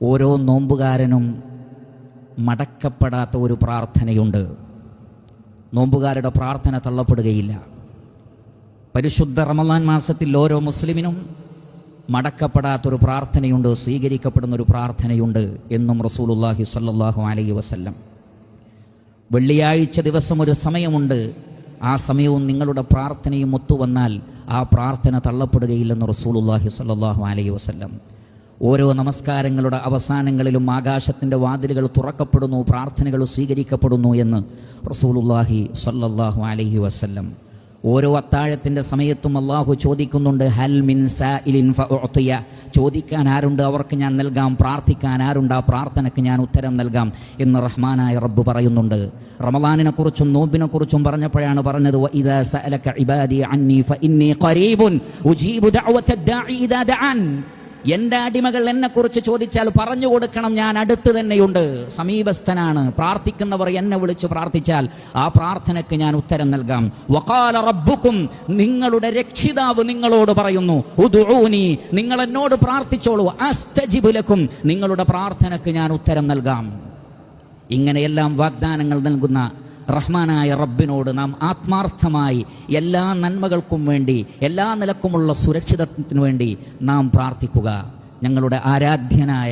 ഓരോ നോമ്പുകാരനും മടക്കപ്പെടാത്ത ഒരു പ്രാർത്ഥനയുണ്ട്. നോമ്പുകാരുടെ പ്രാർത്ഥന തള്ളപ്പെടുകയില്ല. പരിശുദ്ധ റമളാൻ മാസത്തിൽ ഓരോ മുസ്ലിമിനും മടക്കപ്പെടാത്തൊരു പ്രാർത്ഥനയുണ്ട്, സ്വീകരിക്കപ്പെടുന്നൊരു പ്രാർത്ഥനയുണ്ട് എന്നും റസൂലുള്ളാഹി സ്വല്ലല്ലാഹു അലൈഹി വസല്ലം. വെള്ളിയാഴ്ച ദിവസം ഒരു സമയമുണ്ട്, ആ സമയവും നിങ്ങളുടെ പ്രാർത്ഥനയും ഒത്തുവന്നാൽ ആ പ്രാർത്ഥന തള്ളപ്പെടുകയില്ലെന്ന് റസൂലുള്ളാഹി സ്വല്ലല്ലാഹു അലൈഹി വസല്ലം. ഓരോ നമസ്കാരങ്ങളുടെ അവസാനങ്ങളിലും ആകാശത്തിൻ്റെ വാതിലുകൾ തുറക്കപ്പെടുന്നു, പ്രാർത്ഥനകൾ സ്വീകരിക്കപ്പെടുന്നു എന്ന് റസൂലുള്ളാഹി സ്വല്ലല്ലാഹു അലൈഹി വസല്ലം. ഓരോ അത്താഴത്തിൻ്റെ സമയത്തും അള്ളാഹു ചോദിക്കുന്നുണ്ട്, ഹൽ മിൻ സായിലിൻ ഫഉഅ്തിയ, ചോദിക്കാൻ ആരുണ്ട് അവർക്ക് ഞാൻ നൽകാം, പ്രാർത്ഥിക്കാൻ ആരുണ്ട് ആ പ്രാർത്ഥനയ്ക്ക് ഞാൻ ഉത്തരം നൽകാം എന്ന് റഹ്മാനായ റബ്ബ് പറയുന്നുണ്ട്. റമളാനിനെക്കുറിച്ചും നോമ്പിനെക്കുറിച്ചും പറഞ്ഞപ്പോഴാണ് പറഞ്ഞത്, വഇദാ സഅലക ഇബാദി അന്നി ഫഇന്നി ഖരീബുൻ ഉജീബു ദഅവത ദാഇ ഇദാ ദഅൻ. എൻ്റെ അടിമകൾ എന്നെക്കുറിച്ച് ചോദിച്ചാൽ പറഞ്ഞു കൊടുക്കണം, ഞാൻ അടുത്ത് തന്നെയുണ്ട്, സമീപസ്ഥനാണ്. പ്രാർത്ഥിക്കുന്നവർ എന്നെ വിളിച്ച് പ്രാർത്ഥിച്ചാൽ ആ പ്രാർത്ഥനയ്ക്ക് ഞാൻ ഉത്തരം നൽകാം. വഖാല റബ്ബുക്കും, നിങ്ങളുടെ രക്ഷിതാവ് നിങ്ങളോട് പറയുന്നു, ഉദ്ഉനി, നിങ്ങൾ എന്നോട് പ്രാർത്ഥിച്ചോളൂ, അസ്തജിബ് ലക്കും, നിങ്ങളുടെ പ്രാർത്ഥനയ്ക്ക് ഞാൻ ഉത്തരം നൽകാം. ഇങ്ങനെയെല്ലാം വാഗ്ദാനങ്ങൾ നൽകുന്ന റഹ്മാനായ റബ്ബിനോട് നാം ആത്മാർത്ഥമായി എല്ലാ നന്മകൾക്കും വേണ്ടി, എല്ലാ നിലക്കുമുള്ള സുരക്ഷിതത്വത്തിനു വേണ്ടി നാം പ്രാർത്ഥിക്കുക. ഞങ്ങളുടെ ആരാധ്യനായ